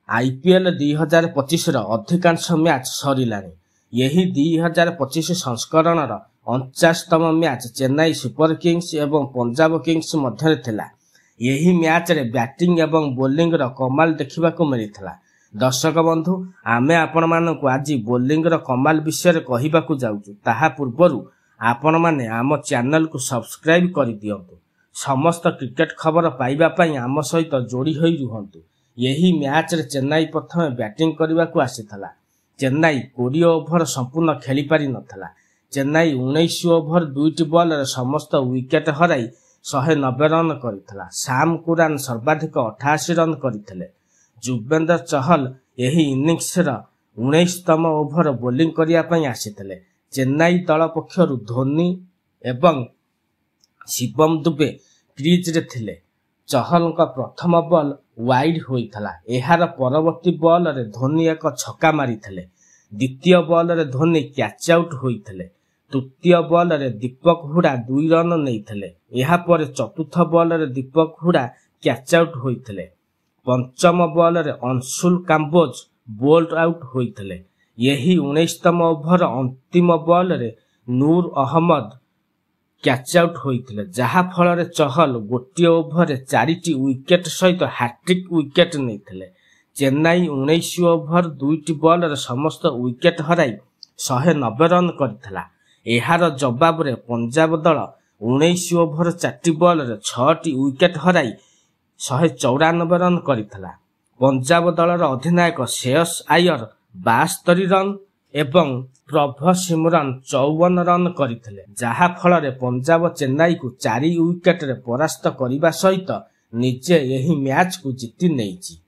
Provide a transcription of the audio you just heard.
IPL 2025 अधिकांश match सरिलानी। यही 2025 संस्करण 49तम मैच चेन्नई सुपर किंग्स एवं पंजाब किंग्स मध्य थिला। यही मैच रे बैटिंग एवं बोलिंग रो कमाल देखिबाकू मिलिथिला। दर्शक बंधु, आमे आपण मानकू आज बोलिंग रो कमाल विषय कहिबाकू जाउछु। ताहा पूर्वरु आपण माने आम चैनल को सब्सक्राइब करि दियंतु। समस्त क्रिकेट खबर पाइबा पई आम सहित जोड़ी होई रुहंतु। यही मैच रे चेन्नई प्रथम बैटिंग करबाकू आसीथला। चेन्नई 20 ओभर संपूर्ण खेली पारि नथला। चेन्नई 19 ओभर 2 बॉल रे समस्त विकेट हराई 190 रन करिथला। शाम कुरान सर्वाधिक 88 रन करिथिले। जुगवेंद्र चहल यही इनिंग्स रा 19तम ओभर बोलिंग करिया पई आसीथिले। चेन्नई दल पक्षरु धोनी एवं शिवम दुबे क्रीज रे थिले। चहल का प्रथम बॉल वाइड होइथला। एहार परवर्ती बॉल रे धोनी एक छक्का मारिथिले। द्वितीय बॉल रे धोनी कैच आउट होइथिले। तृतीय बॉल रे दीपक हुडा 2 रन नैथिले। एहा पर चतुर्थ बॉल रे दीपक हुडा कैच आउट होइथिले। पंचम बॉल रे अंशुल काम्बोज बोल्ड आउट होइथिले। यही 19तम ओभर अंतिम बॉल रे नूर अहमद कैच आउट होइथिले। जहा फल रे चहल गोटे ओभर 4टी विकेट सहित हैट्रिक विकेट नैथिले। चेन्नई 19 ओभर 2टी बॉल रे समस्त विकेट हराई 190 रन करिथिला। एहार जवाब रे पंजाब दल 19 ओभर 4टी बॉल रे 6टी विकेट हराई 194 रन करिथिला। पंजाब दल रो अधिनायक श्रेयस आयर 72 रन एवं प्रभ सिमरन 54 रन करिथिले। जहा फल रे पंजाब चेन्नई को 4 विकेट रे परास्त करिबा सहित निजे यही मैच को जीति नेइछि।